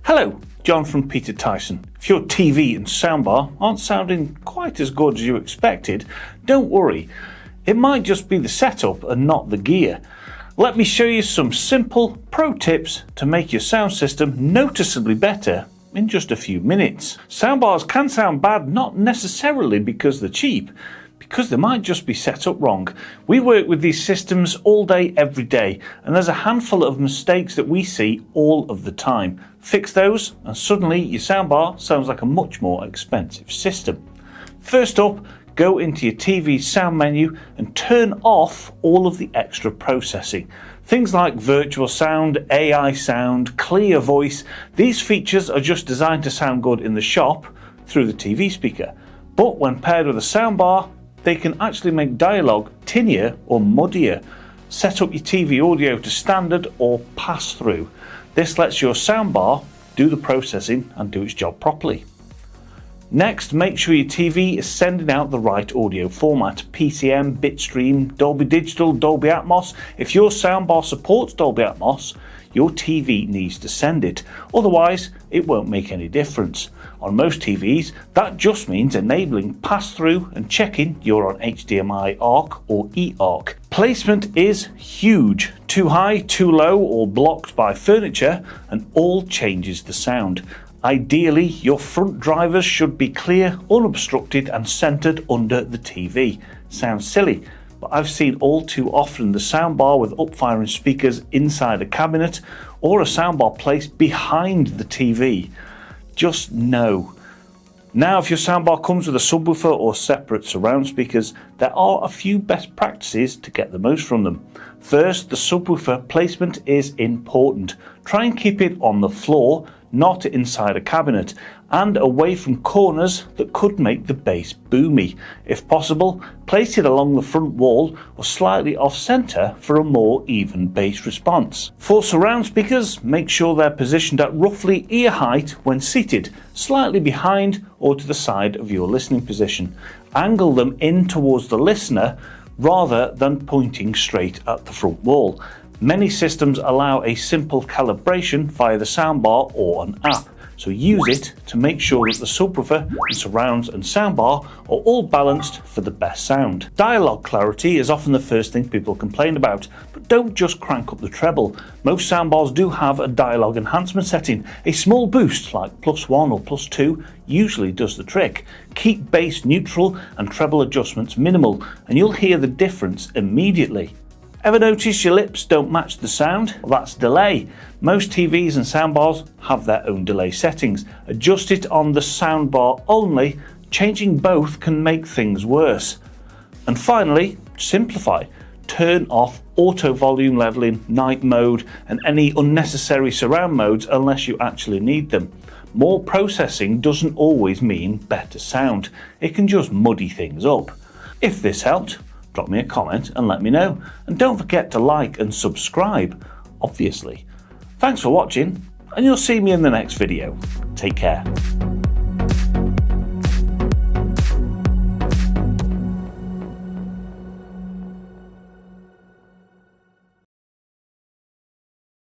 Hello, John from Peter Tyson. If your TV and soundbar aren't sounding quite as good as you expected, don't worry. It might just be the setup and not the gear. Let me show you some simple pro tips to make your sound system noticeably better in just a few minutes. Soundbars can sound bad not necessarily because they're cheap, because they might just be set up wrong. We work with these systems all day, every day, and there's a handful of mistakes that we see all of the time. Fix those and suddenly your soundbar sounds like a much more expensive system. First up, go into your TV's sound menu and turn off all of the extra processing. Things like virtual sound, AI sound, clear voice, these features are just designed to sound good in the shop through the TV speaker. But when paired with a soundbar, they can actually make dialogue tinnier or muddier. Set up your TV audio to standard or pass through. This lets your soundbar do the processing and do its job properly. Next, make sure your TV is sending out the right audio format: PCM, bitstream, Dolby Digital, Dolby Atmos. If your soundbar supports Dolby Atmos, your TV needs to send it, otherwise it won't make any difference. On most TVs, that just means enabling pass-through and checking you're on HDMI ARC or eARC. Placement is huge. Too high, too low, or blocked by furniture, and all changes the sound. Ideally, your front drivers should be clear, unobstructed, and centered under the TV. Sounds silly, but I've seen all too often the soundbar with up-firing speakers inside a cabinet or a soundbar placed behind the TV. Just no. Now, if your soundbar comes with a subwoofer or separate surround speakers, there are a few best practices to get the most from them. First, the subwoofer placement is important. Try and keep it on the floor, not inside a cabinet, and away from corners that could make the bass boomy. If possible, place it along the front wall or slightly off centre for a more even bass response. For surround speakers, make sure they're positioned at roughly ear height when seated, slightly behind or to the side of your listening position. Angle them in towards the listener rather than pointing straight at the front wall. Many systems allow a simple calibration via the soundbar or an app, so use it to make sure that the subwoofer, the surrounds and soundbar are all balanced for the best sound. Dialogue clarity is often the first thing people complain about, but don't just crank up the treble. Most soundbars do have a dialogue enhancement setting. A small boost like +1 or +2 usually does the trick. Keep bass neutral and treble adjustments minimal, and you'll hear the difference immediately. Ever notice your lips don't match the sound? Well, that's delay. Most TVs and soundbars have their own delay settings. Adjust it on the soundbar only. Changing both can make things worse. And finally, simplify. Turn off auto volume leveling, night mode, and any unnecessary surround modes unless you actually need them. More processing doesn't always mean better sound. It can just muddy things up. If this helped, drop me a comment and let me know. And don't forget to like and subscribe, obviously. Thanks for watching, and you'll see me in the next video. Take care.